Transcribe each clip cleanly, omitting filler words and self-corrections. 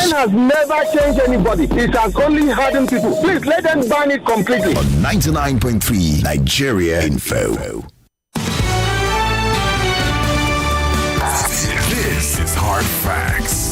ban has never changed anybody. It has only hardened people. Please let them ban it completely. On 99.3 Nigeria Info. This is Hard Facts.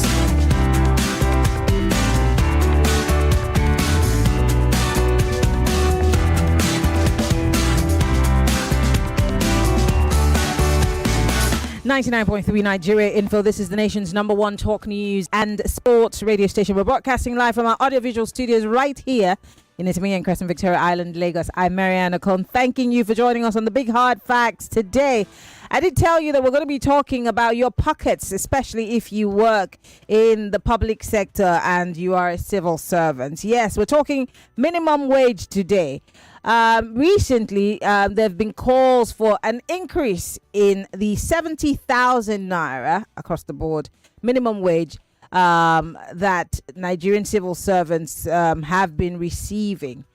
.3 Nigeria Info. This is the nation's #1 talk news and sports radio station. We're broadcasting live from our audiovisual studios right here in Increment, Victoria Island, Lagos. I'm Maryann Okon, thanking you for joining us on the Big Hard Facts today. I did tell you that we're going to be talking about your pockets, especially if you work in the public sector and you are a civil servant. Yes, we're talking minimum wage today. Recently, there have been calls for an increase in the 70,000 naira across the board minimum wage that Nigerian civil servants have been receiving.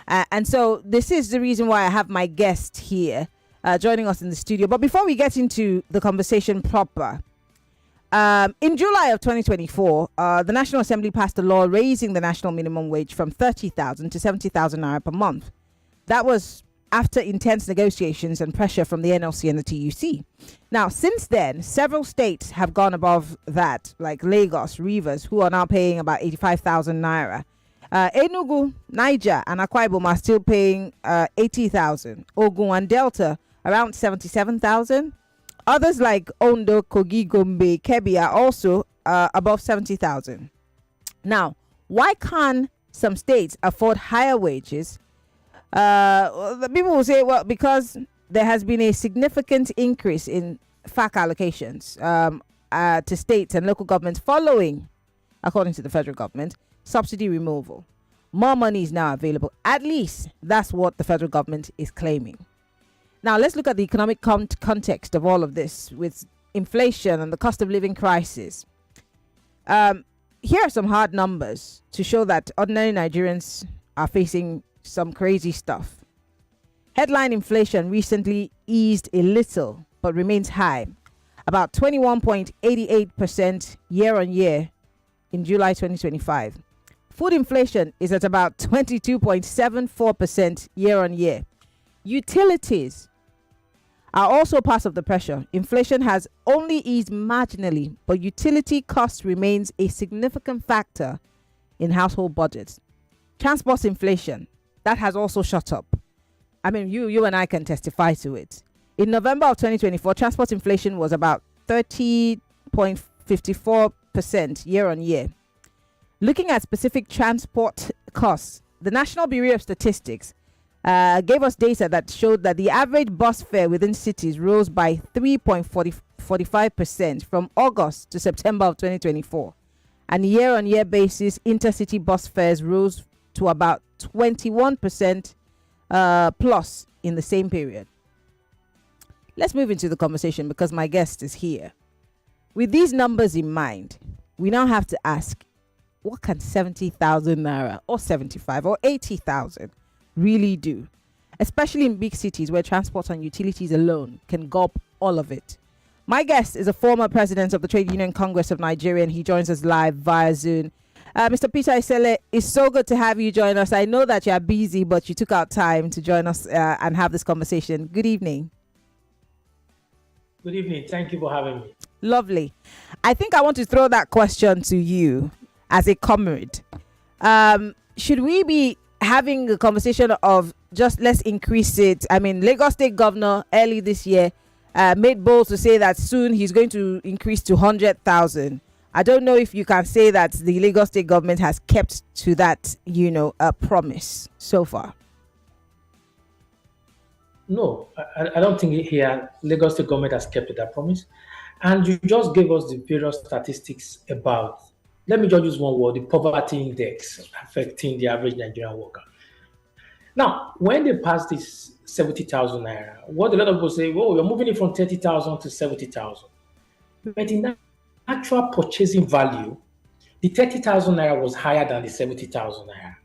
And so this is the reason why I have my guest here joining us in the studio. But before we get into the conversation proper, in July of 2024, the National Assembly passed a law raising the national minimum wage from 30,000 to 70,000 naira per month. That was after intense negotiations and pressure from the NLC and the TUC. Now, since then, several states have gone above that, like Lagos, Rivers, who are now paying about 85,000 naira. Enugu, Niger, and Akwa Ibom are still paying 80,000. Ogun and Delta, around 77,000. Others like Ondo, Kogi, Gombe, Kebbi are also above 70,000. Now, why can't some states afford higher wages? The people will say, well, because there has been a significant increase in FAC allocations to states and local governments following, according to the federal government, subsidy removal. More money is now available. At least that's what the federal government is claiming. Now, let's look at the economic context of all of this with inflation and the cost of living crisis. Here are some hard numbers to show that ordinary Nigerians are facing some crazy stuff. Headline inflation recently eased a little, but remains high, about 21.88% year on year in July 2025. Food inflation is at about 22.74% year on year. Utilities are also part of the pressure. Inflation has only eased marginally, but utility cost remains a significant factor in household budgets. Transport inflation, that has also shot up. I mean, you and I can testify to it. In November of 2024, transport inflation was about 30.54% year on year. Looking at specific transport costs, the National Bureau of Statistics gave us data that showed that the average bus fare within cities rose by 3.45% from August to September of 2024. And year-on-year basis, intercity bus fares rose to about 21% plus in the same period. Let's move into the conversation because my guest is here. With these numbers in mind, we now have to ask, what can 70,000 naira or 75 or 80,000 really do? Especially in big cities where transport and utilities alone can gulp all of it. My guest is a former president of the Trade Union Congress of Nigeria, and he joins us live via Zoom. Mr. Peter Esele, it's so good to have you join us. I know that you are busy, but you took out time to join us and have this conversation. Good evening. Good evening. Thank you for having me. Lovely. I think I want to throw that question to you as a comrade. Should we be having a conversation of just let's increase it? I mean, Lagos State Governor early this year made bold to say that soon he's going to increase to 100,000. I don't know if you can say that the Lagos State government has kept to that, promise so far. No, I don't think Lagos State government has kept to that promise. And you just gave us the various statistics about, let me just use one word, the poverty index affecting the average Nigerian worker. Now, when they passed this 70,000 naira, what a lot of people say, well, you're moving it from 30,000 to 70,000. But in that actual purchasing value, the 30,000 naira was higher than the 70,000 naira.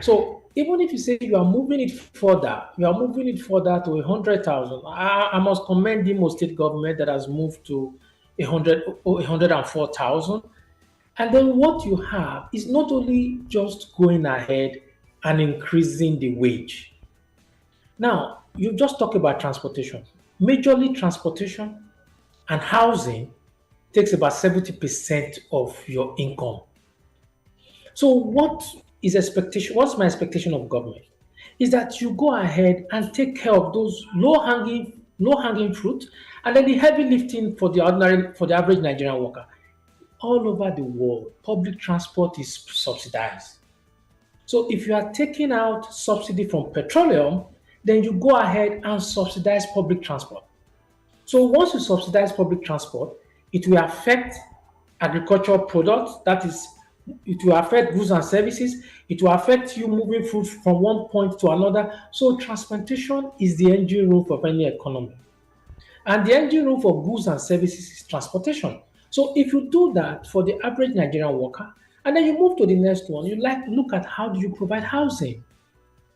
So even if you say you are moving it further to 100,000, I must commend the Imo State government that has moved to 104,000. And then what you have is not only just going ahead and increasing the wage. Now, you just talk about transportation. Majorly transportation and housing takes about 70% of your income. So what's my expectation of government? Is that you go ahead and take care of those low hanging fruit, and then the heavy lifting for the average Nigerian worker. All over the world, public transport is subsidized. So if you are taking out subsidy from petroleum, then you go ahead and subsidize public transport. So once you subsidize public transport, it will affect agricultural products, that is, it will affect goods and services, it will affect you moving food from one point to another. So transportation is the engine room of any economy. And the engine room for goods and services is transportation. So if you do that for the average Nigerian worker, and then you move to the next one, you like look at how do you provide housing.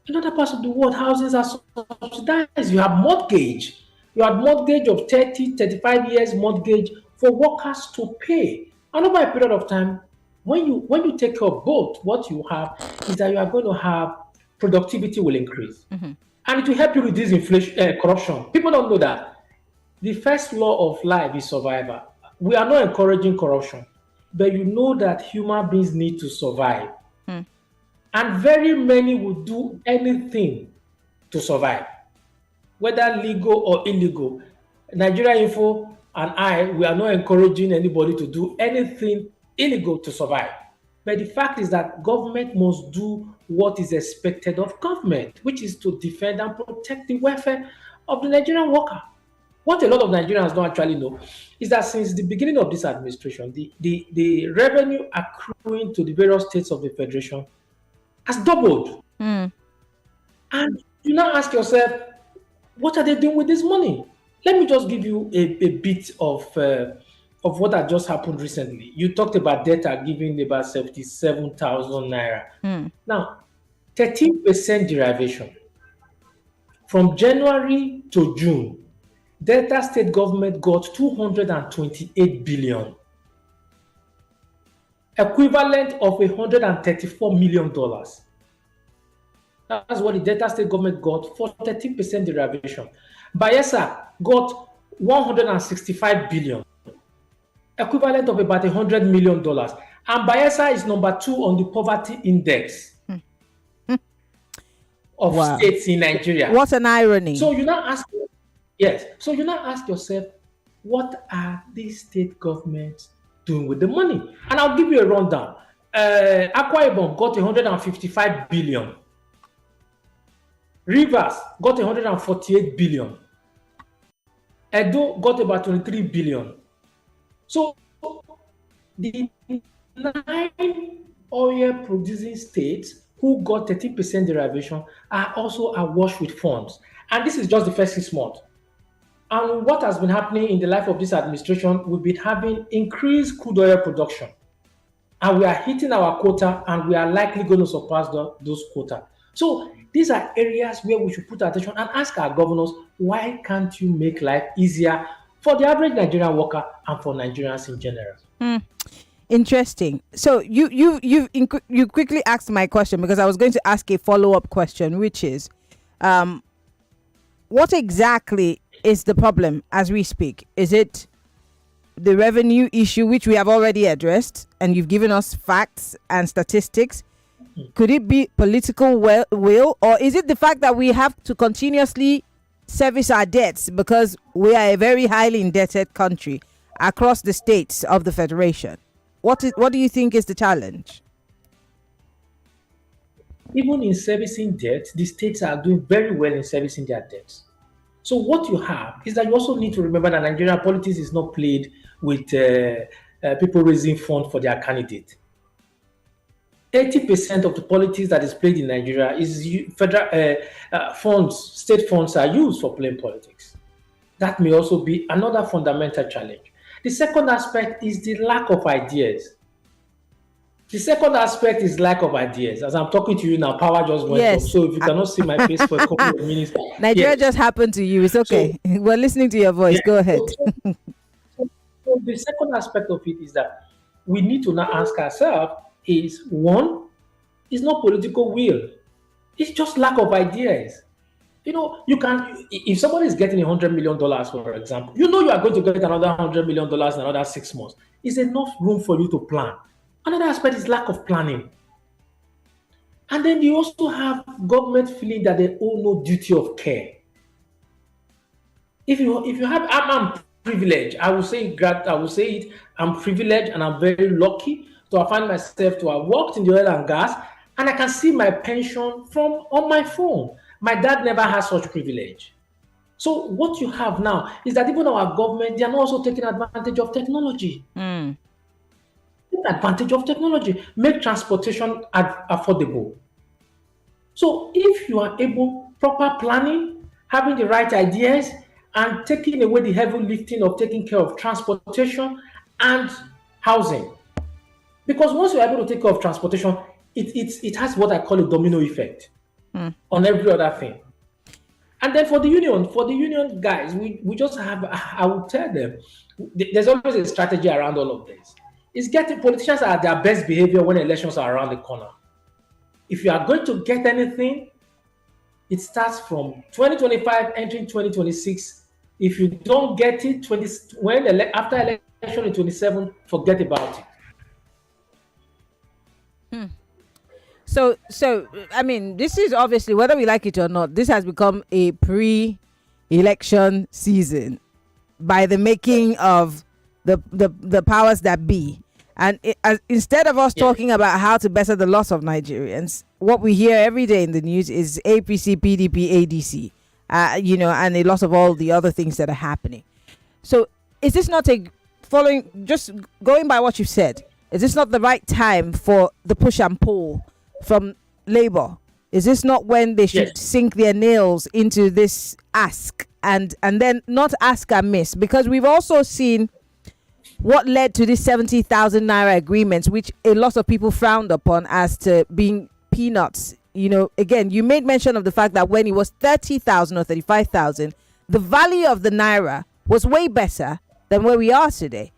In other parts of the world, houses are subsidized. You have mortgage. You have mortgage of 30, 35 years mortgage for workers to pay. And over a period of time, when you take care of both, what you have is that you are going to have productivity will increase. And it will help you reduce inflation, corruption. People don't know that. The first law of life is survival. We are not encouraging corruption, but you know that human beings need to survive. And very many will do anything to survive, whether legal or illegal. Nigeria Info and we are not encouraging anybody to do anything illegal to survive. But the fact is that government must do what is expected of government, which is to defend and protect the welfare of the Nigerian worker. What a lot of Nigerians don't actually know is that since the beginning of this administration, the revenue accruing to the various states of the federation has doubled. And you now ask yourself, what are they doing with this money? Let me just give you a bit of what had just happened recently. You talked about data giving about 77,000 naira. Now, 13% derivation. From January to June, Delta state government got 228 billion, equivalent of $134 million. That's what the Delta state government got for 13% derivation. Bayelsa got 165 billion, equivalent of about $100 million. And Bayelsa is number 2 on the poverty index of states in Nigeria. What an irony. So you now ask yourself, what are these state governments doing with the money? And I'll give you a rundown. Akwa Ibom got 155 billion. Rivers got 148 billion. Edo got about 23 billion. So the 9 oil producing states who got 30% derivation are also awash with funds. And this is just the first 6 months. And what has been happening in the life of this administration, we've been having increased crude oil production. And we are hitting our quota, and we are likely going to surpass those quota. So these are areas where we should put attention and ask our governors, why can't you make life easier for the average Nigerian worker and for Nigerians in general? Interesting. So you quickly asked my question, because I was going to ask a follow-up question, which is, what exactly is the problem as we speak? Is it the revenue issue, which we have already addressed, and you've given us facts and statistics? Could it be political will, or is it the fact that we have to continuously service our debts because we are a very highly indebted country across the states of the Federation? What do you think is the challenge? Even in servicing debt, the states are doing very well in servicing their debts. So what you have is that you also need to remember that Nigerian politics is not played with people raising funds for their candidate. 80% of the politics that is played in Nigeria is federal funds, state funds are used for playing politics. That may also be another fundamental challenge. The second aspect is the lack of ideas. As I'm talking to you now, power just went up. So if you cannot see my face for a couple of minutes. Nigeria just happened to you. It's okay. So, we're listening to your voice. Go ahead. So the second aspect of it is that we need to now ask ourselves is one, it's not political will. It's just lack of ideas. You can, if somebody is getting $100 million, for example, you are going to get another $100 million in another 6 months. Is enough room for you to plan. Another aspect is lack of planning. And then you also have government feeling that they owe no duty of care. If you have, I'm privileged. I will say it. I'm privileged and I'm very lucky to find myself to have worked in the oil and gas, and I can see my pension from on my phone. My dad never had such privilege. So what you have now is that even our government, they are not also taking advantage of technology. Take advantage of technology, make transportation affordable. So if you are able, proper planning, having the right ideas, and taking away the heavy lifting of taking care of transportation and housing. Because once you're able to take care of transportation, it has what I call a domino effect on every other thing. And then for the union guys, we just have, I will tell them, there's always a strategy around all of this. It's getting politicians at their best behavior when elections are around the corner. If you are going to get anything, it starts from 2025 entering 2026. If you don't get it, after election in 27, forget about it. So I mean, this is obviously, whether we like it or not, this has become a pre-election season by the making of the powers that be. And instead of us talking about how to better the loss of Nigerians, what we hear every day in the news is APC, PDP, ADC, and a lot of all the other things that are happening. So is this not just going by what you said, is this not the right time for the push and pull from Labour? Is this not when they should sink their nails into this ask and then not ask and miss? Because we've also seen what led to this 70,000 naira agreements, which a lot of people frowned upon as to being peanuts. Again, you made mention of the fact that when it was 30,000 or 35,000, the value of the naira was way better than where we are today.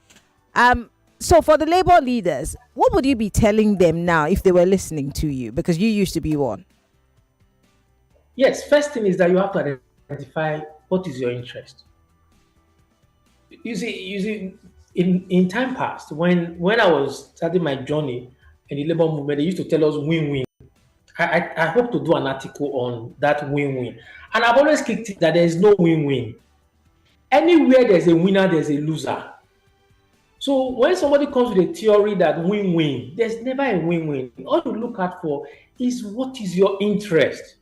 So for the Labour leaders, what would you be telling them now if they were listening to you? Because you used to be one. Yes, first thing is that you have to identify what is your interest. You see, in time past, when I was starting my journey in the Labour movement, they used to tell us win-win. I hope to do an article on that win-win. And I've always kicked it that there is no win-win. Anywhere there's a winner, there's a loser. So when somebody comes with a theory that win-win, there's never a win-win. All you look at for is what is your interest.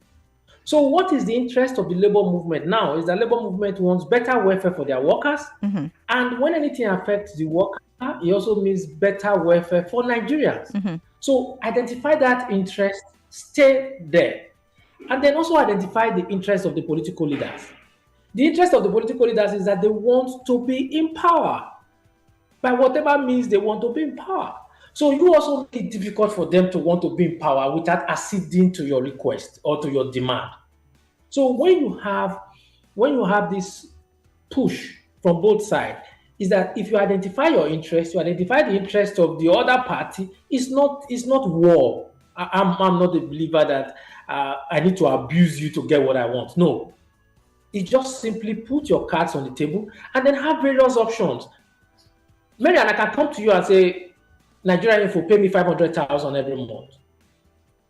So what is the interest of the Labour movement now is the Labour movement wants better welfare for their workers. Mm-hmm. And when anything affects the worker, it also means better welfare for Nigerians. Mm-hmm. So identify that interest, stay there. And then also identify the interest of the political leaders. The interest of the political leaders is that they want to be in power. By whatever means they want to be in power. So you also make it difficult for them to want to be in power without acceding to your request or to your demand. So when you have this push from both sides, is that if you identify your interest, you identify the interest of the other party, it's not war. I'm not a believer that I need to abuse you to get what I want. No. It's just simply put your cards on the table and then have various options. Maryann, I can come to you and say, Nigeria Info, pay me 500,000 every month.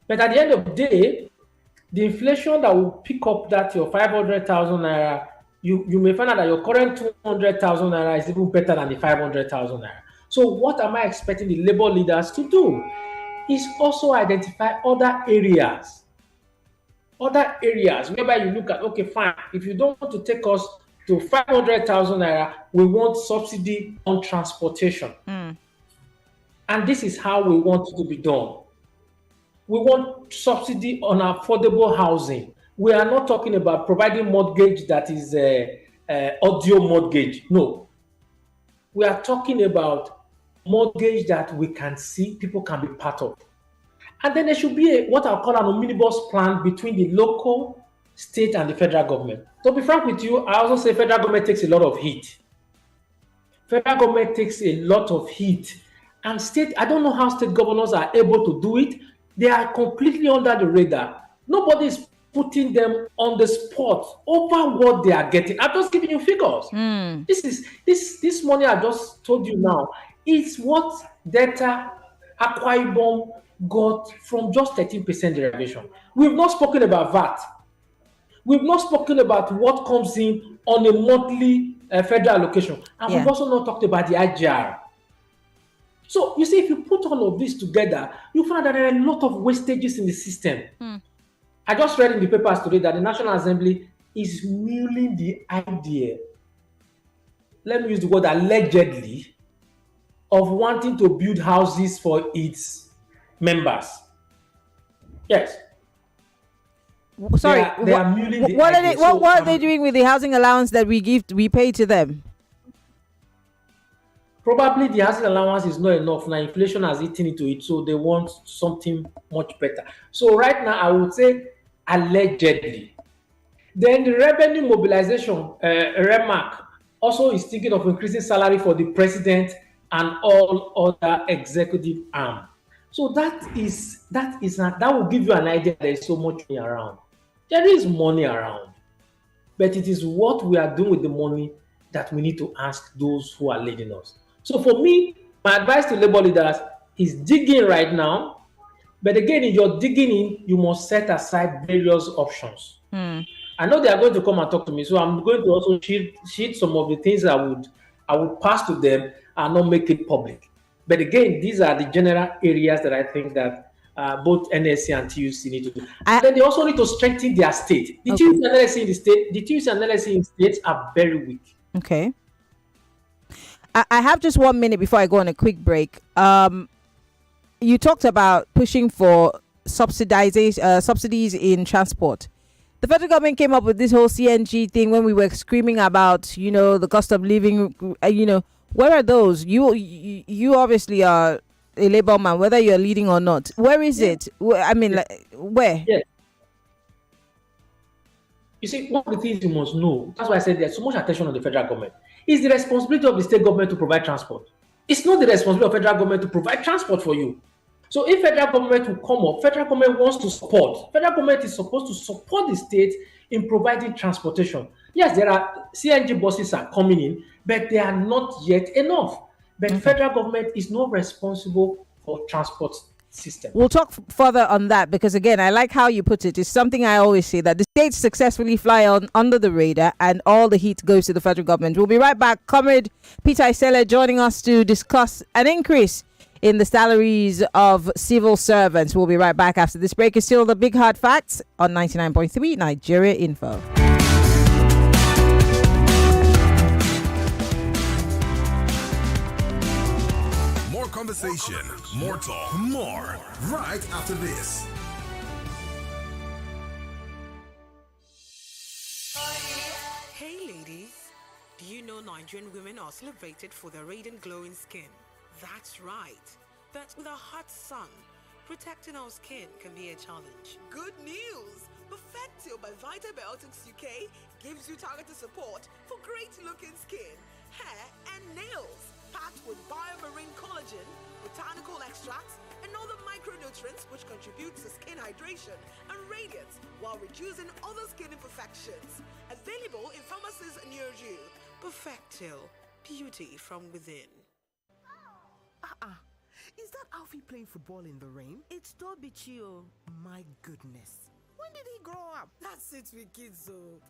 But at the end of the day, the inflation that will pick up that your 500,000 naira, you may find out that your current 200,000 naira is even better than the 500,000 naira. So what am I expecting the Labour leaders to do? Is also identify other areas whereby you look at, okay, fine, if you don't want to take us to 500,000 naira, we want subsidy on transportation. And this is how we want it to be done. We want subsidy on affordable housing. We are not talking about providing mortgage that is audio mortgage. No. We are talking about mortgage that we can see, people can be part of. And then there should be what I'll call an omnibus plan between the local, state, and the federal government. To be frank with you, I also say federal government takes a lot of heat. Federal government takes a lot of heat. And I don't know how state governors are able to do it. They are completely under the radar. Nobody is putting them on the spot over what they are getting. I'm just giving you figures. This money I just told you now is what Delta Akwa Ibom got from just 13% derivation. We've not spoken about VAT. We've not spoken about what comes in on a monthly federal allocation. And we've also not talked about the IGR. So, you see, if you put all of this together, you find that there are a lot of wastages in the system. I just read in the papers today that the National Assembly is mulling the idea, let me use the word allegedly, of wanting to build houses for its members. Yes. Sorry, they are mulling the what idea. What are they doing with the housing allowance that we pay to them? Probably the housing allowance is not enough. Now inflation has eaten into it, so they want something much better. So right now, I would say allegedly. Then the revenue mobilization, REMAC, also is thinking of increasing salary for the president and all other executive arm. So that will give you an idea there is so much money around. There is money around, but it is what we are doing with the money that we need to ask those who are leading us. So for me, my advice to labor leaders is dig in right now. But again, if you're digging in, you must set aside various options. I know they are going to come and talk to me, so I'm going to also sheet some of the things I would pass to them and not make it public. But again, these are the general areas that I think that both NSC and TUC need to do. And then they also need to strengthen their state. The TUC and NSC in the state, the TUC and NSC in states are very weak. Okay. I have just 1 minute before I go on a quick break. You talked about pushing for subsidies in transport. The federal government came up with this whole CNG thing when we were screaming about, the cost of living. Where are those? You obviously are a labor man, whether you're leading or not. Where is it? Where? Yes. You see, one of the things you must know, that's why I said there's so much attention on the federal government. It's the responsibility of the state government to provide transport. It's not the responsibility of federal government to provide transport for you. So if federal government will come up, federal government wants to support. Federal government is supposed to support the state in providing transportation. Yes, there are CNG buses are coming in, but they are not yet enough. But federal government is not responsible for transport system. We'll talk further on that because, again, I like how you put it. It's something I always say, that the states successfully fly under the radar and all the heat goes to the federal government. We'll be right back. Comrade Peter Esele joining us to discuss an increase in the salaries of civil servants. We'll be right back after this break. It's still the Big Hard Facts on 99.3 Nigeria Info. Conversation, more talk, more right after this. Hey ladies, do you know Nigerian women are celebrated for their radiant glowing skin? That's right. But with a hot sun, protecting our skin can be a challenge. Good news! Perfectio by Vitabiotics UK gives you targeted support for great looking skin, hair and nails. Packed with biomarine collagen, botanical extracts, and other micronutrients which contribute to skin hydration and radiance while reducing other skin imperfections. Available in pharmacies near you. Perfectil, beauty from within. Is that Alfie playing football in the rain? It's Toby Chio. My goodness. When did he grow up? That's it with kids, though.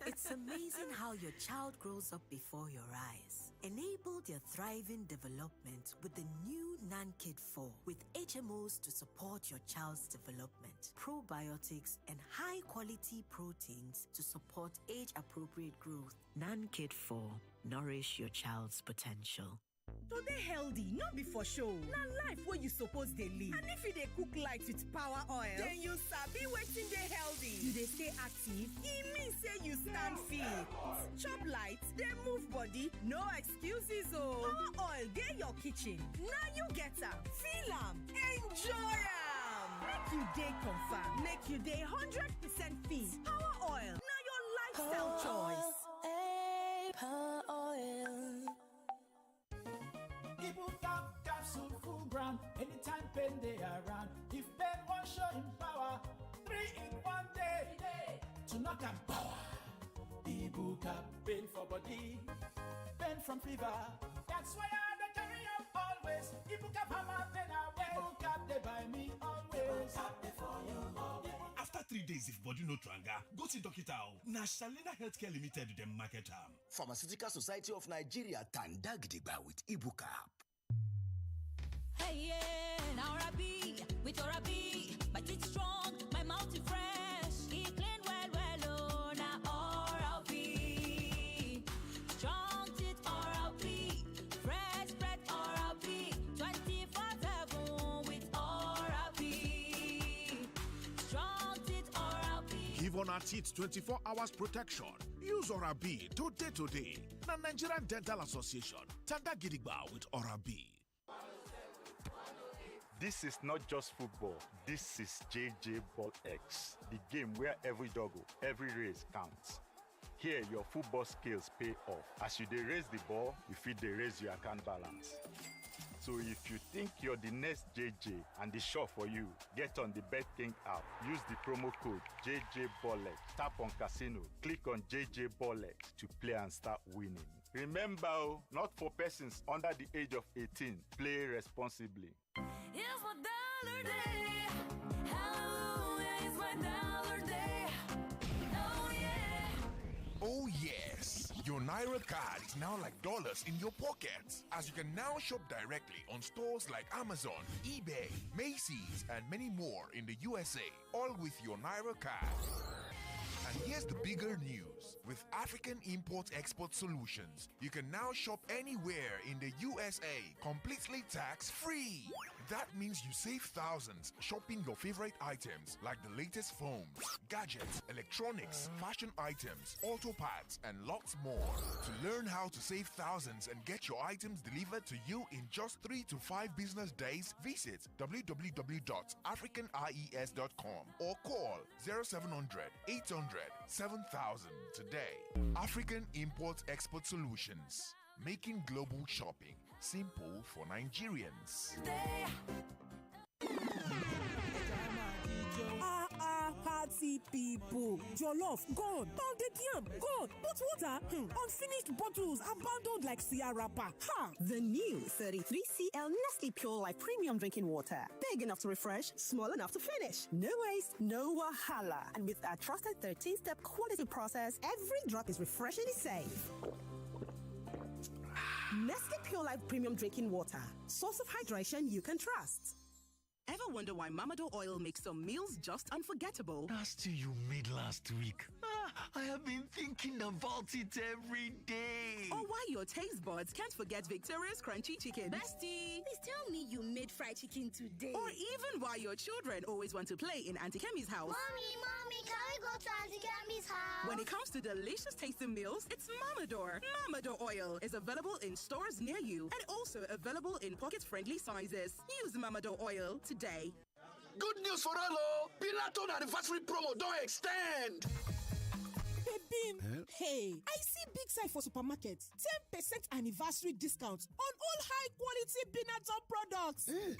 It's amazing how your child grows up before your eyes. Enable their thriving development with the new NanKid 4 with HMOs to support your child's development, probiotics, and high-quality proteins to support age-appropriate growth. NanKid 4. Nourish your child's potential. To dey healthy, not be for show. Na life wey you suppose dey live. And if you dey cook light with power oil, then you sabi wetin dey healthy. You dey stay active, e mean say you stand fit. Chop light, dey move body, no excuses o. Power oil dey your kitchen, na you get am. Feel am, enjoy am. Make you dey confirm, make you dey 100% fit. Power oil, na your lifestyle choice. Power oil. capsule full ground. Anytime pain they around. If pain won't show in power, 3 in 1 day. To knock and power. Ibuka, pain for body, pain from fever. That's why I carry up always. Ibuka hammer, pain away. Ibuka they buy me always. Ibuka for you. After 3 days, if body no tranga, go see Doctor. Na Shalina Healthcare Limited, them market am. Pharmaceutical Society of Nigeria, Tanda Gidigba with Ibuka. Hey, yeah, now Rabi, with Orabi, my teeth strong, my mouth is fresh, he clean well, oh, now Oral-B. Strong teeth Oral-B, fresh breath Oral-B, 24/7 with Oral-B. Strong teeth Oral-B. Give on our teeth 24 hours protection. Use Oral-B today. Na Nigerian Dental Association, Tanda Gidigba with Oral-B. This is not just football. This is JJ Ball X, the game where every juggle, every race counts. Here, your football skills pay off. As you raise the ball, you fit dey raise your account balance. So if you think you're the next JJ and the shot for you, get on the BetKing app. Use the promo code JJBallX. Tap on casino. Click on JJ Ballx to play and start winning. Remember, not for persons under the age of 18. Play responsibly. It's my dollar day. Hallelujah, it's my dollar day. Oh, yeah. Oh, yes. Your Naira card is now like dollars in your pockets, as you can now shop directly on stores like Amazon, eBay, Macy's, and many more in the USA, all with your Naira card. And here's the bigger news. With African Import-Export Solutions, you can now shop anywhere in the USA, completely tax-free. That means you save thousands shopping your favorite items like the latest phones, gadgets, electronics, fashion items, auto parts, and lots more. To learn how to save thousands and get your items delivered to you in just 3 to 5 business days, visit www.africanies.com or call 0700 800 7000 today. African Import-Export Solutions, making global shopping simple for Nigerians. Party people, jollof gone, pounded yam gone, but water, unfinished bottles abandoned like Sia wrapper. Ha! The new 33cl Nestle Pure Life Premium Drinking Water, big enough to refresh, small enough to finish. No waste, no wahala, and with our trusted 13-step quality process, every drop is refreshingly safe. Nestle Pure Life Premium Drinking Water, source of hydration you can trust. Ever wonder why Mamado oil makes some meals just unforgettable? That stew you made last week. I have been thinking about it every day. Or why your taste buds can't forget Victoria's Crunchy Chicken. Bestie, please tell me you made fried chicken today. Or even why your children always want to play in Auntie Kemi's house. Mommy, can we go to Auntie Kemi's house? When it comes to delicious tasting meals, it's Mamador. Mamador oil is available in stores near you and also available in pocket-friendly sizes. Use Mamador oil today. Good news for all! Pinaton anniversary promo don't extend! Bean. Hey, I see big sign for supermarkets. 10% anniversary discount on all high-quality Binaton products. Hey,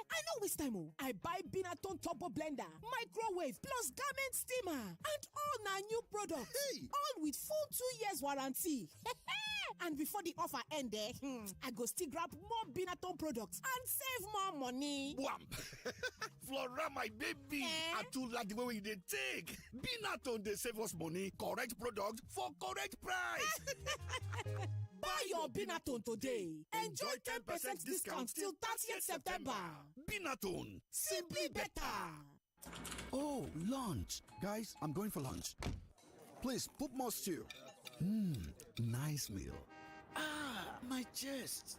I know which time. I buy Binaton Turbo Blender, microwave, plus garment steamer, and all my new products. Hey. All with full 2 years warranty. And before the offer end, I go still grab more Binaton products and save more money. Wham! Flora, my baby. I too like the way they take. Binaton, they save us money. Correct product for correct price. Buy your Binaton today. Enjoy 10% discount till 30th September. Binaton, simply better. Oh, lunch. Guys, I'm going for lunch. Please, put more stew. Nice meal. My chest.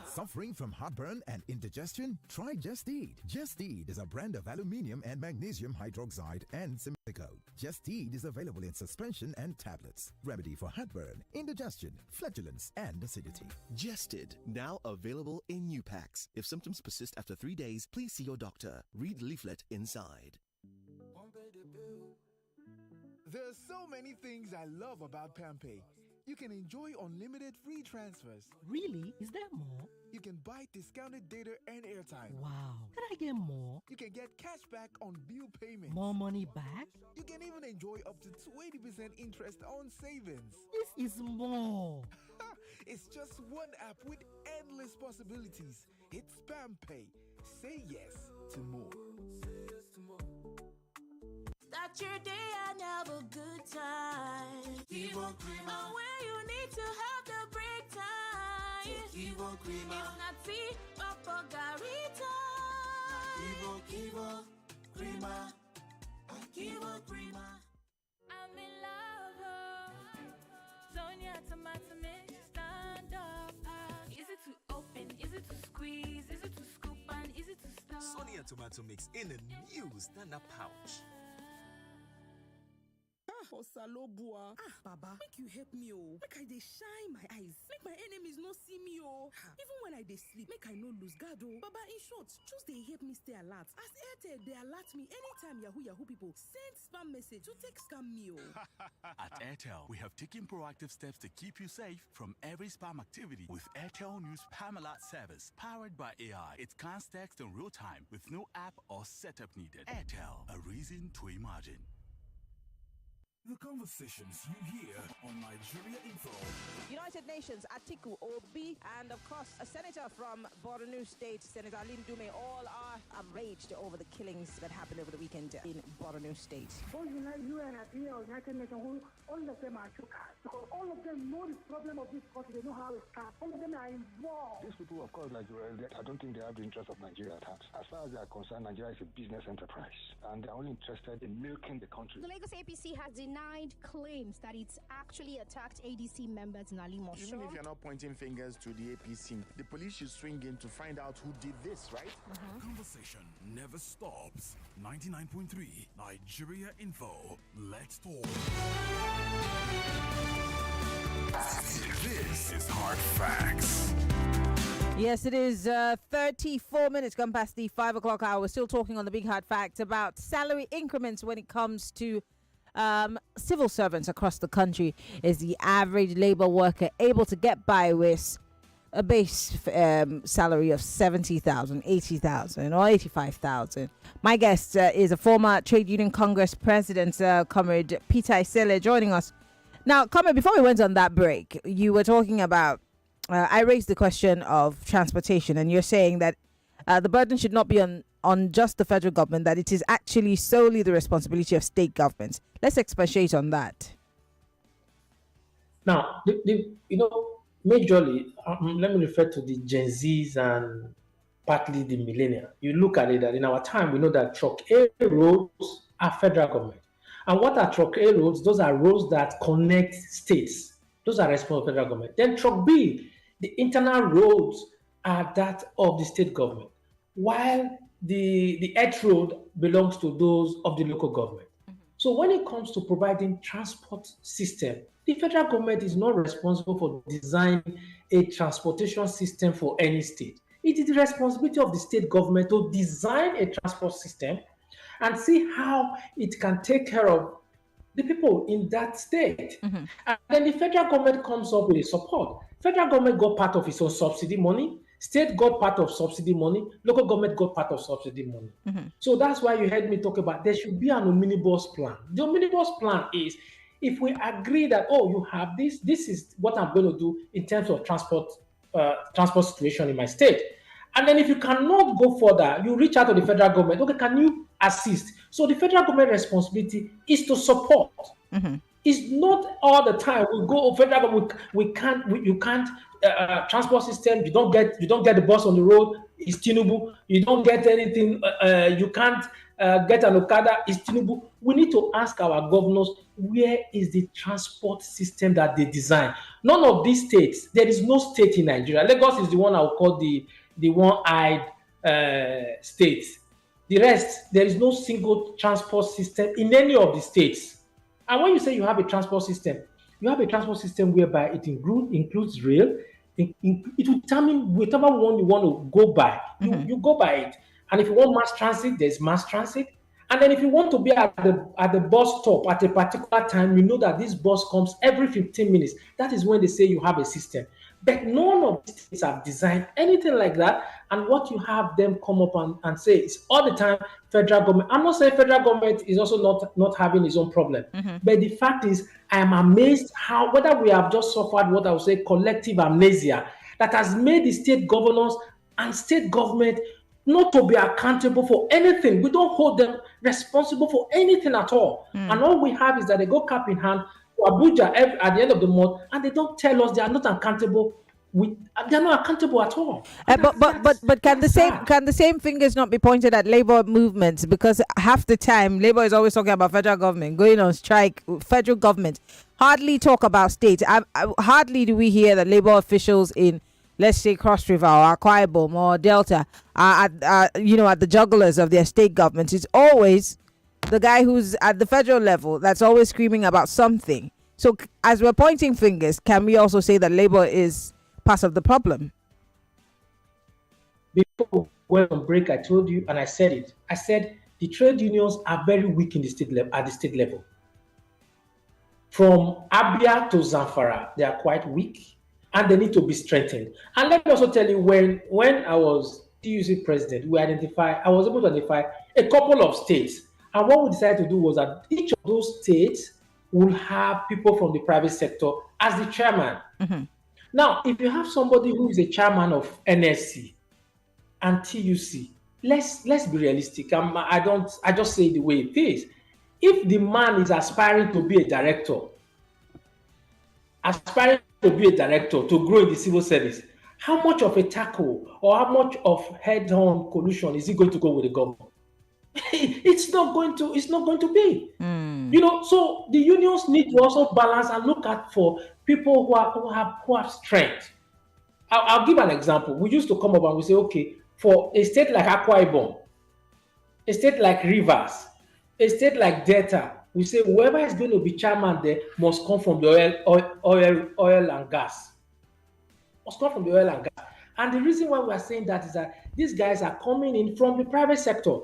Suffering from heartburn and indigestion? Try Just Eat. Just Eat is a brand of aluminium and magnesium hydroxide and simethicone. Just Eat is available in suspension and tablets. Remedy for heartburn, indigestion, flatulence, and acidity. Just Eat, now available in new packs. If symptoms persist after 3 days, please see your doctor. Read leaflet inside. There are so many things I love about PamPay. You can enjoy unlimited free transfers. Really? Is there more? You can buy discounted data and airtime. Wow. Can I get more? You can get cash back on bill payments. More money back? You can even enjoy up to 20% interest on savings. This is more. It's just one app with endless possibilities. It's Spam Pay. Say yes to more. Start your day and have a good time. Kivo Crema. Where you need to have the break time. Kivo Crema. If not tea, Papa Garita. Kivo Crema. Kivo Crema. I'm in love. Sonia tomato mix, stand up. Is it to open? Is it to squeeze? Is it to scoop? And is it to stir? Sonia tomato mix in a new stand-up pouch. Osalobua. Baba, make you help me, oh. Make I dey shine my eyes. Make my enemies no see me, oh. Even when I dey sleep, make I no lose guard, oh. Baba, in short, just dey help me stay alert. As Airtel, they alert me anytime Yahoo people send spam message to take scam me, oh. At Airtel, we have taken proactive steps to keep you safe from every spam activity with Airtel News Spam Alert service. Powered by AI, it scans text in real time with no app or setup needed. Airtel, a reason to imagine. The conversations you hear on Nigeria Info. United Nations, Atiku, Obi, and of course, a senator from Borno State, Senator Lindume, all are outraged over the killings that happened over the weekend in Borno State. Both UN and United Nations, all of them are shookers because all of them know the problem of this country. They know how it starts. All of them are involved. These people, of course, Nigeria, I don't think they have the interest of Nigeria at heart. As far as they are concerned, Nigeria is a business enterprise, and they're only interested in milking the country. The Lagos APC has denied claims that it's actually attacked ADC members in Alimo. Even if you're not pointing fingers to the APC, the police should swing in to find out who did this, right? Conversation never stops. 99.3 Nigeria Info. Let's talk. This is Hard Facts. Yes, it is 34 minutes gone past the 5 o'clock hour. We're still talking on the big hard fact about salary increments when it comes to civil servants across the country. Is the average labor worker able to get by with a base salary of 70,000, 80,000 or 85,000? My guest is a former Trade Union Congress President, Comrade Peter Esele, joining us. Now, Comrade, before we went on that break, you were talking about, I raised the question of transportation, and you're saying that the burden should not be on just the federal government, that it is actually solely the responsibility of state governments. Let's expatiate on that. Now, majorly, let me refer to the Gen Zs and partly the millennial. You look at it that in our time, we know that Truck A roads are federal government. And what are Truck A roads? Those are roads that connect states. Those are responsible federal government. Then Truck B, the internal roads are that of the state government, while the earth road belongs to those of the local government. So when it comes to providing transport system, the federal government is not responsible for designing a transportation system for any state. It is the responsibility of the state government to design a transport system and see how it can take care of the people in that state. And then the federal government comes up with a support. Federal government got part of its own subsidy money. State got part of subsidy money. Local government got part of subsidy money. So that's why you heard me talk about there should be an omnibus plan. The omnibus plan is if we agree that, oh, you have this is what I'm going to do in terms of transport situation in my state. And then if you cannot go further, you reach out to the federal government. Okay, can you assist? So the federal government responsibility is to support. It's not all the time we go federal government. You can't transport system. You don't get the bus on the road. It's Tinubu. You don't get anything. You can't get an Okada. It's Tinubu. We need to ask our governors, where is the transport system that they design? None of these states. There is no state in Nigeria. Lagos is the one I would call the one-eyed state. The rest, there is no single transport system in any of the states. And when you say you have a transport system, you have a transport system whereby it includes rail. It will determine whichever one you want to go by. You go by it. And if you want mass transit, there's mass transit. And then if you want to be at the bus stop at a particular time, you know that this bus comes every 15 minutes. That is when they say you have a system. But none of these things have designed anything like that. And what you have them come up and say is all the time federal government. I'm not saying federal government is also not having its own problem. But the fact is, I am amazed how whether we have just suffered what I would say collective amnesia that has made the state governors and state government not to be accountable for anything. We don't hold them responsible for anything at all. And all we have is that they go cap in hand to Abuja at the end of the month, and they don't tell us they are not accountable. They're not accountable at all. But can the same fingers not be pointed at labor movements? Because half the time labor is always talking about federal government going on strike. Federal government hardly talk about states. Hardly do we hear that labor officials in, let's say, Cross River or Akwa Ibom or Delta are at the jugglers of their state governments. It's always the guy who's at the federal level that's always screaming about something. So as we're pointing fingers, can we also say that labor is part of the problem? Before we went on break, I told you, and I said it. I said the trade unions are very weak in the state level. At the state level, from Abia to Zamfara, they are quite weak, and they need to be strengthened. And let me also tell you, when I was TUC president, I was able to identify a couple of states, and what we decided to do was that each of those states will have people from the private sector as the chairman. Now, if you have somebody who is a chairman of NSC and TUC, let's be realistic. I just say it the way it is. If the man is aspiring to be a director, to grow in the civil service, how much of a tackle or how much of head-on collusion is he going to go with the government? It's not going to be. So the unions need to also balance and look at for people who have strength. I'll give an example. We used to come up and we say, okay, for a state like Akwa Ibom, a state like Rivers, a state like Delta, we say whoever is going to be chairman there must come from the oil and gas. Must come from the oil and gas. And the reason why we are saying that is that these guys are coming in from the private sector.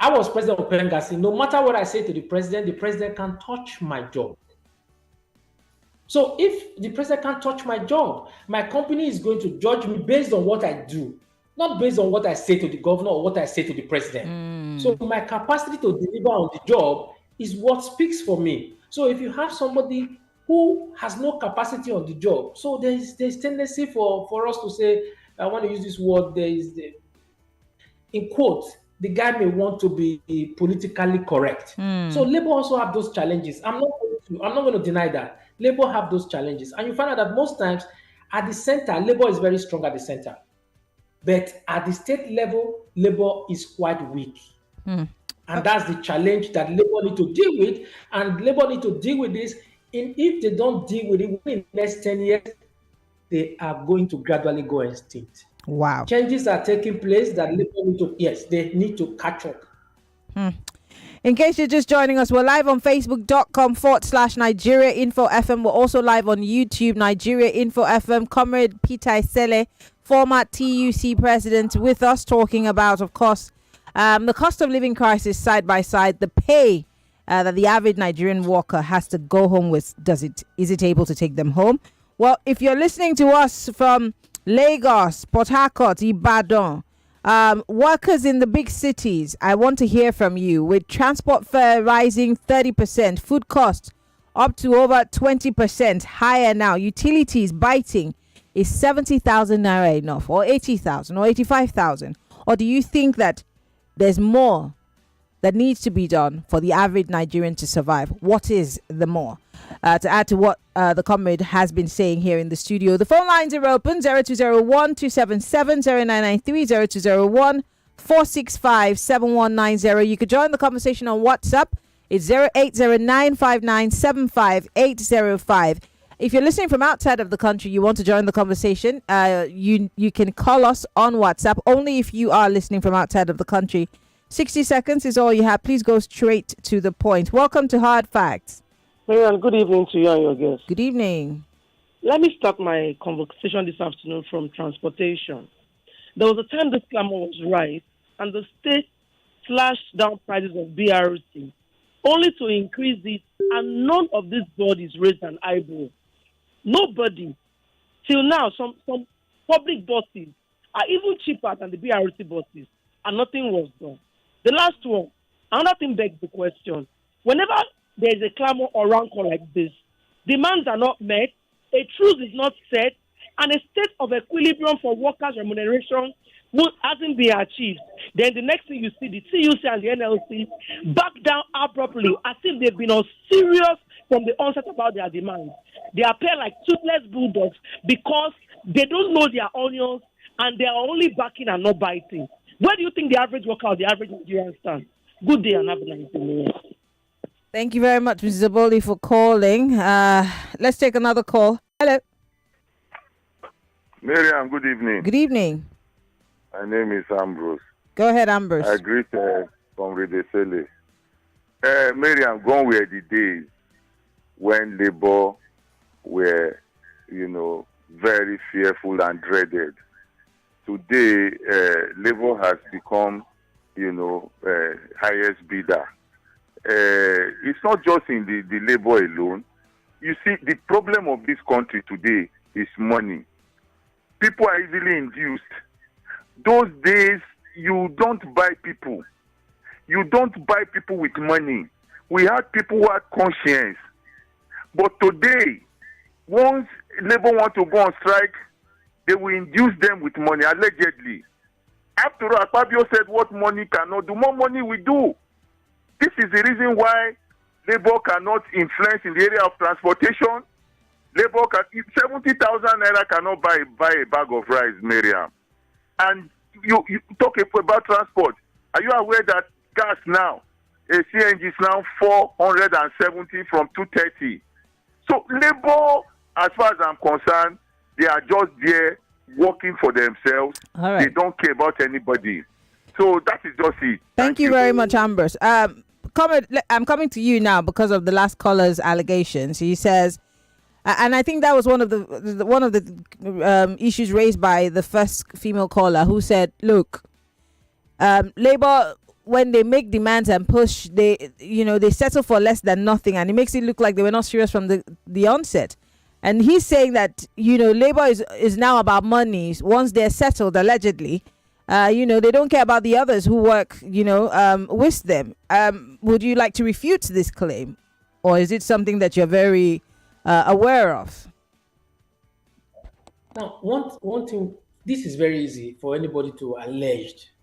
I was president of Pengasi. No matter what I say to the president can touch my job. So if the president can't touch my job, my company is going to judge me based on what I do, not based on what I say to the governor or what I say to the president. So my capacity to deliver on the job is what speaks for me. So if you have somebody who has no capacity on the job, so there's tendency for us to say, I want to use this word, in quotes, the guy may want to be politically correct. So Labour also have those challenges. I'm not going to deny that. Labour have those challenges. And you find out that most times at the center, Labour is very strong at the center. But at the state level, Labour is quite weak. And that's the challenge that Labour need to deal with. And Labour need to deal with this. And if they don't deal with it within the next 10 years, they are going to gradually go extinct. Wow. Changes are taking place that Labour they need to catch up. In case you're just joining us, we're live on Facebook.com/Nigeria Info FM. We're also live on YouTube, Nigeria Info FM. Comrade Peter Esele, former TUC president, with us talking about, of course, the cost of living crisis side by side, the pay that the average Nigerian worker has to go home with. Is it able to take them home? Well, if you're listening to us from Lagos, Port Harcourt, Ibadan, workers in the big cities, I want to hear from you. With transport fare rising 30%, food costs up to over 20% higher now, utilities biting, is 70,000 naira enough, or 80,000, or 85,000? Or do you think that there's more that needs to be done for the average Nigerian to survive? What is the more? To add to what the comrade has been saying here in the studio, the phone lines are open: 0201 277 0993, 0201 465 7190. You could join the conversation on WhatsApp. It's 0809 5975 805. If you're listening from outside of the country, you want to join the conversation, you can call us on WhatsApp. Only if you are listening from outside of the country. 60 seconds is all you have. Please go straight to the point. Welcome to Hard Facts. Maryann, good evening to you and your guests. Good evening. Let me start my conversation this afternoon from transportation. There was a time this clamor was right, and the state slashed down prices of BRT, only to increase it, and none of these bodies raised an eyebrow. Nobody. Till now, some public buses are even cheaper than the BRT buses, and nothing was done. The last one, another thing begs the question. Whenever there is a clamor or rancor like this, demands are not met, a truce is not set, and a state of equilibrium for workers' remuneration hasn't been achieved, then the next thing you see, the TUC and the NLC back down abruptly as if they've been all serious from the onset about their demands. They appear like toothless bulldogs because they don't know their onions and they are only backing and not biting. Where do you think the average worker or the average Nigerian stands? Good day and have a nice day. Thank you very much, Mrs. Aboli, for calling. Let's take another call. Hello. Maryann, good evening. Good evening. My name is Ambrose. Go ahead, Ambrose. I greet Comrade Esele. Maryann, gone were the days when labor were, very fearful and dreaded. Today, labor has become, highest bidder. It's not just in the labor alone. You see, the problem of this country today is money. People are easily induced. Those days, you don't buy people. You don't buy people with money. We had people who had conscience. But today, once labor want to go on strike, they will induce them with money, allegedly. After all, Akpabio said what money cannot do, more money we do. This is the reason why labor cannot influence in the area of transportation. Labor can, 70,000 naira cannot buy a bag of rice, Maryann. And you talk about transport. Are you aware that gas now, a CNG is now 470 from 230? So labor, as far as I'm concerned, they are just there working for themselves. All right. They don't care about anybody. So that is just it. Thank you very much, Ambrose. Comrade, I'm coming to you now because of the last caller's allegations. He says, and I think that was one of the issues raised by the first female caller, who said, "Look, labor, when they make demands and push, they settle for less than nothing, and it makes it look like they were not serious from the onset." And he's saying that labor is now about money. Once they're settled, allegedly, they don't care about the others who work, with them. Would you like to refute this claim, or is it something that you're very aware of? Now, one thing, this is very easy for anybody to allege,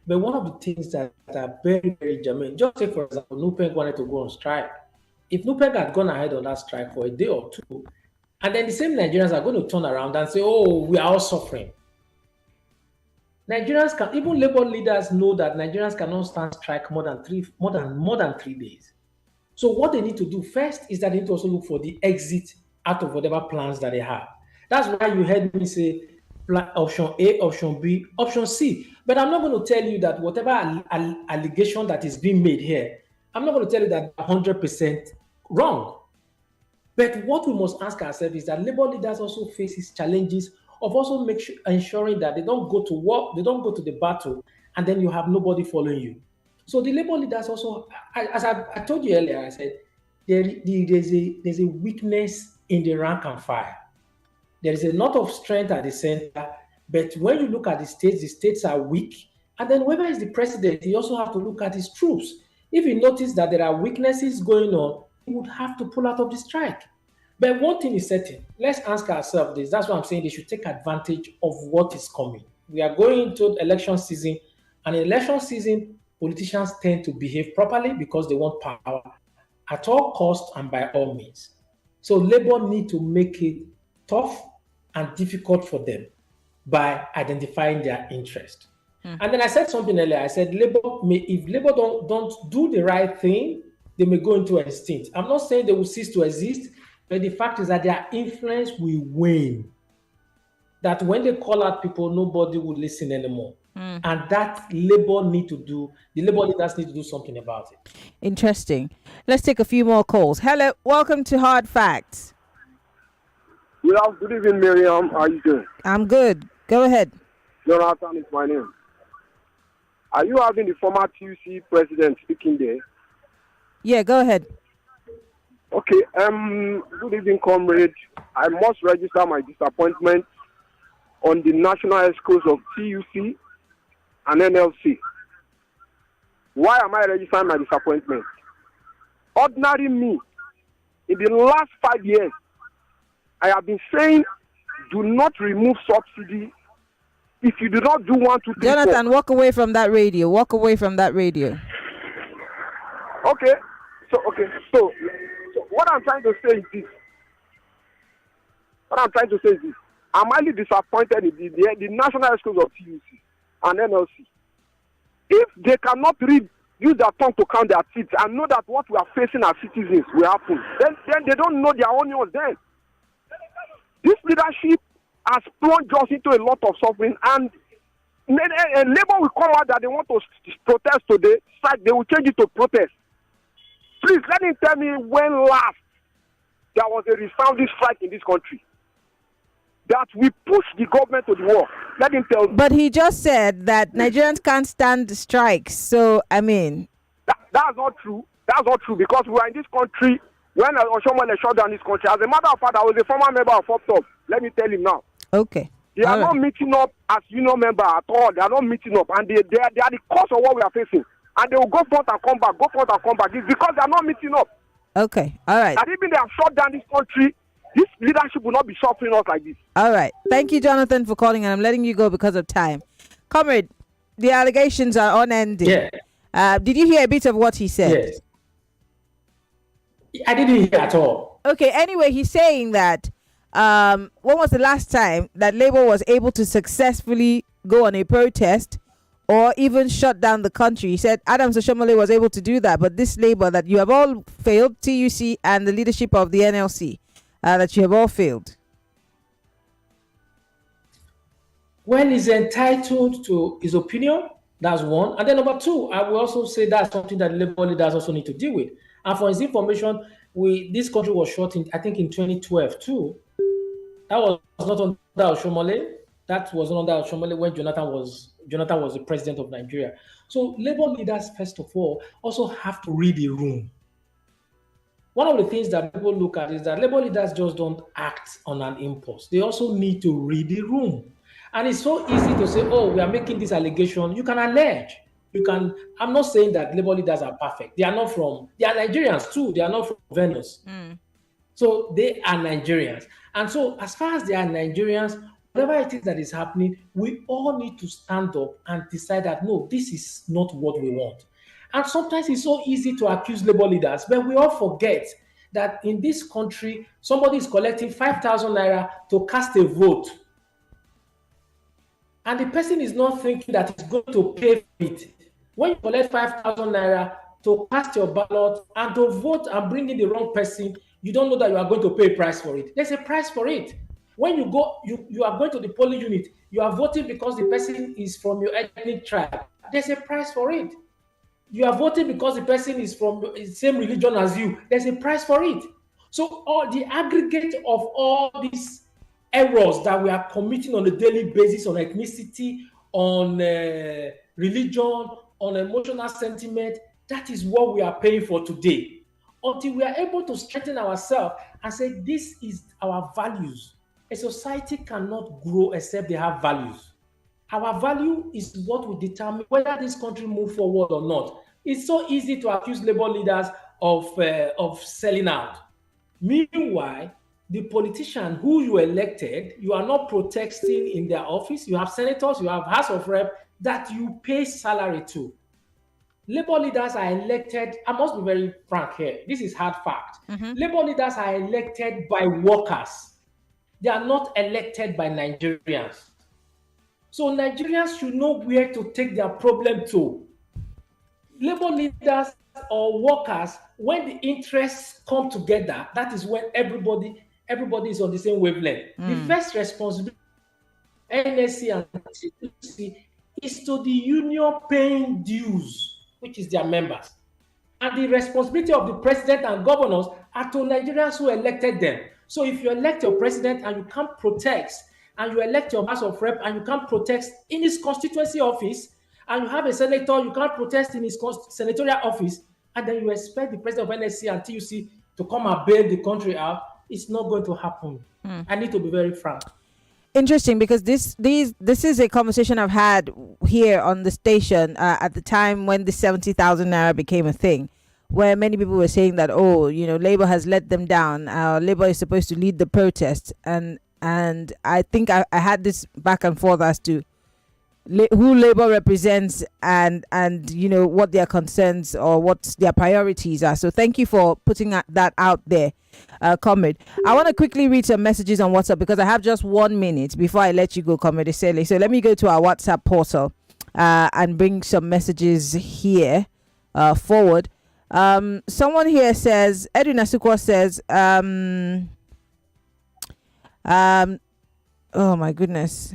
but one of the things that are very, very germane, just say, for example, NUPEG wanted to go on strike. If NUPEG had gone ahead on that strike for a day or two, and then the same Nigerians are going to turn around and say, "Oh, we are all suffering." Nigerians can, even labor leaders know that Nigerians cannot stand strike more than 3 days. So what they need to do first is that they need to also look for the exit out of whatever plans that they have. That's why you heard me say option A, option B, option C. But I'm not going to tell you that whatever allegation that is being made here, I'm not going to tell you that 100% wrong. But what we must ask ourselves is that labor leaders also faces challenges of also ensuring that they don't go to work, they don't go to the battle, and then you have nobody following you. So the labor leaders also, as I told you earlier, I said there's a weakness in the rank and file. There is a lot of strength at the center, but when you look at the states are weak. And then whoever is the president, he also have to look at his troops. If he notices that there are weaknesses going on, he would have to pull out of the strike. But one thing is certain. Let's ask ourselves this. That's why I'm saying they should take advantage of what is coming. We are going into election season, and in election season, politicians tend to behave properly because they want power at all costs and by all means. So labor need to make it tough and difficult for them by identifying their interest. And then I said something earlier. I said if labor don't do the right thing, they may go into extinct. I'm not saying they will cease to exist, but the fact is that their influence will wane. That when they call out people, nobody will listen anymore. And that labor the labor leaders need to do something about it. Interesting. Let's take a few more calls. Hello, welcome to Hard Facts. Good evening, Maryann. How are you doing? I'm good. Go ahead. Jonathan is my name. Are you having the former TUC president speaking there? Yeah, go ahead. Okay. Good evening, comrade. I must register my disappointment on the national escorts of TUC and NLC. Why am I registering my disappointment? Ordinary me, in the last 5 years, I have been saying, do not remove subsidy if you do not do 1, 2, 3, Jonathan, 4. walk away from that radio. Walk away from that radio. Okay. So what I'm trying to say is this. I'm highly disappointed in the national escorts of TUC and NLC. If they cannot use their tongue to count their teeth and know that what we are facing as citizens will happen, then they don't know their onions then. This leadership has plunged us into a lot of suffering, and Labour will come out that they want to protest today, they will change it to protest. Please, let him tell me when last there was a resounding strike in this country. That we push the government to the wall. Let him tell me. But he just said that Nigerians can't stand strikes. So, I mean... That's not true. That's not true, because we are in this country when Oshomole shut down this country. As a matter of fact, I was a former member of FOPTOP. Let me tell him now. Okay. They are not meeting up as union member at all. They are not meeting up. And they are the cause of what we are facing. And they will go front and come back, It's because they are not meeting up. Okay. All right. And even they have shut down this country, this leadership will not be suffering us like this. All right. Thank you, Jonathan, for calling, and I'm letting you go because of time. Comrade, the allegations are unending. Yeah. Did you hear a bit of what he said? Yes. I didn't hear at all. Okay. Anyway, he's saying that when was the last time that Labour was able to successfully go on a protest or even shut down the country? He said Adams Oshomole was able to do that, but this Labour that you have all failed, TUC and the leadership of the NLC, that you have all failed. Well, he's entitled to his opinion. That's one. And then number two, I will also say that's something that Labour leaders also need to deal with. And for his information, this country was shut in, I think, in 2012 too. That was not under Oshomole. That was not under Oshomole when Jonathan was the president of Nigeria. So Labour leaders, first of all, also have to read the room. One of the things that people look at is that Labour leaders just don't act on an impulse. They also need to read the room. And it's so easy to say, oh, we are making this allegation. You can allege. I'm not saying that Labour leaders are perfect. They are Nigerians too. They are not from Venus. So they are Nigerians. And so as far as they are Nigerians, whatever it is that is happening, we all need to stand up and decide that, no, this is not what we want. And sometimes it's so easy to accuse Labour leaders, but we all forget that in this country, somebody is collecting 5,000 naira to cast a vote. And the person is not thinking that it's going to pay for it. When you collect 5,000 naira to cast your ballot and to vote and bring in the wrong person, you don't know that you are going to pay a price for it. There's a price for it. When you go, you are going to the polling unit, you are voting because the person is from your ethnic tribe. There's a price for it. You are voting because the person is from the same religion as you. There's a price for it. So all the aggregate of all these errors that we are committing on a daily basis on ethnicity, on religion, on emotional sentiment, that is what we are paying for today. Until we are able to strengthen ourselves and say, this is our values. A society cannot grow except they have values. Our value is what will determine whether this country move forward or not. It's so easy to accuse Labour leaders of selling out. Meanwhile, the politician who you elected, you are not protesting in their office. You have senators, you have House of Rep that you pay salary to. Labour leaders are elected, I must be very frank here, this is hard fact. Labour leaders are elected by workers. They are not elected by Nigerians. So Nigerians should know where to take their problem to. Labour leaders or workers, when the interests come together, that is when everybody is on the same wavelength. The first responsibility of NSC and TUC is to the union paying dues, which is their members. And the responsibility of the president and governors are to Nigerians who elected them. So if you elect your president and you can't protest, and you elect your House of Rep and you can't protest in his constituency office, and you have a senator, you can't protest in his senatorial office, and then you expect the president of NSC and TUC to come and bail the country out. It's not going to happen. I need to be very frank. Interesting, because this is a conversation I've had here on the station at the time when the 70,000 naira became a thing, where many people were saying that, Labour has let them down. Labour is supposed to lead the protests, and I think I had this back and forth as to who Labour represents and what their concerns or what their priorities are. So thank you for putting that out there, Comrade. I want to quickly read some messages on WhatsApp because I have just 1 minute before I let you go, Comrade Esele. So let me go to our WhatsApp portal and bring some messages here forward. Someone here says, Edwin Asukwa says, oh my goodness.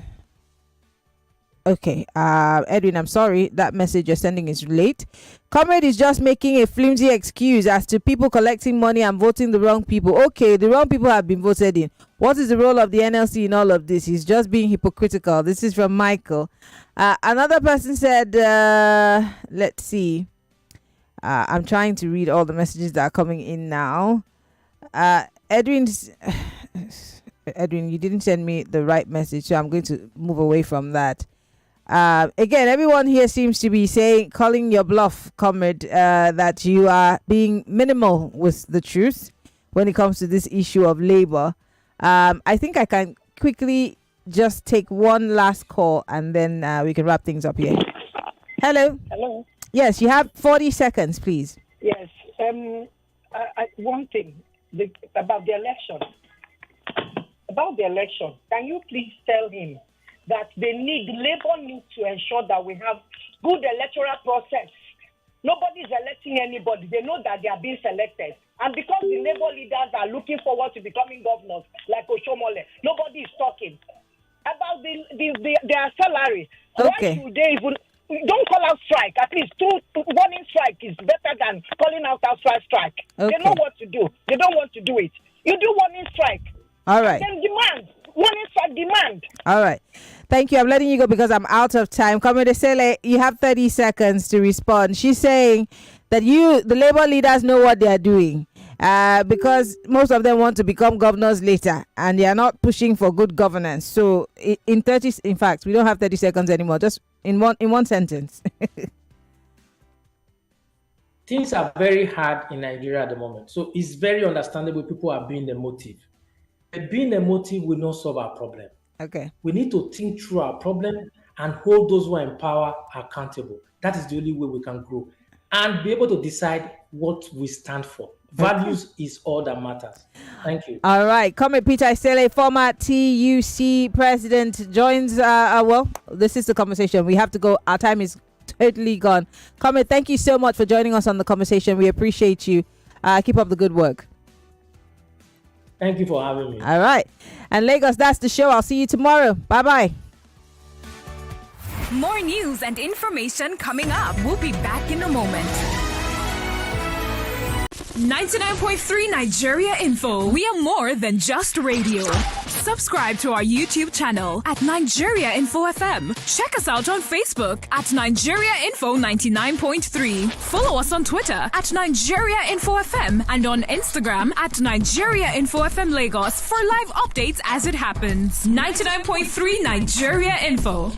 Okay, Edwin, I'm sorry. That message you're sending is late. Comrade is just making a flimsy excuse as to people collecting money and voting the wrong people. Okay, the wrong people have been voted in. What is the role of the NLC in all of this? He's just being hypocritical. This is from Michael. Another person said, let's see. I'm trying to read all the messages that are coming in now. Edwin, you didn't send me the right message, so I'm going to move away from that. Again, everyone here seems to be calling your bluff, Comrade, that you are being minimal with the truth when it comes to this issue of labor. I think I can quickly just take one last call and then we can wrap things up here. Hello. Hello. Yes, you have 40 seconds, please. Yes. One thing about the election. About the election, can you please tell him that Labour needs to ensure that we have good electoral process. Nobody is electing anybody. They know that they are being selected. And because the Labour leaders are looking forward to becoming governors, like Oshomole, nobody is talking about their salary. Okay. Why should they even... Don't call out strike. At least 2 warning strike is better than calling out strike. Okay. They know what to do. They don't want to do it. You do warning strike. All right. And then demand. Warning strike demand. All right. Thank you. I'm letting you go because I'm out of time. Comrade Esele, you have 30 seconds to respond. She's saying that the Labour leaders know what they are doing because most of them want to become governors later and they are not pushing for good governance. So in fact, we don't have 30 seconds anymore. Just in one sentence. Things are very hard in Nigeria at the moment. So it's very understandable people are being emotive. But being emotive will not solve our problem. Okay. We need to think through our problem and hold those who are in power accountable. That is the only way we can grow and be able to decide what we stand for. Values is all that matters. Thank you. All right. Comrade Peter Esele, former TUC president, joins. This is the conversation. We have to go. Our time is totally gone. Comrade, thank you so much for joining us on the conversation. We appreciate you. Keep up the good work. Thank you for having me. All right. And Lagos, that's the show. I'll see you tomorrow. Bye-bye. More news and information coming up. We'll be back in a moment. 99.3 Nigeria Info. We are more than just radio. Subscribe to our YouTube channel at Nigeria Info FM. Check us out on Facebook at Nigeria Info 99.3. Follow us on Twitter at Nigeria Info FM and on Instagram at Nigeria Info FM Lagos for live updates as it happens. 99.3 Nigeria Info.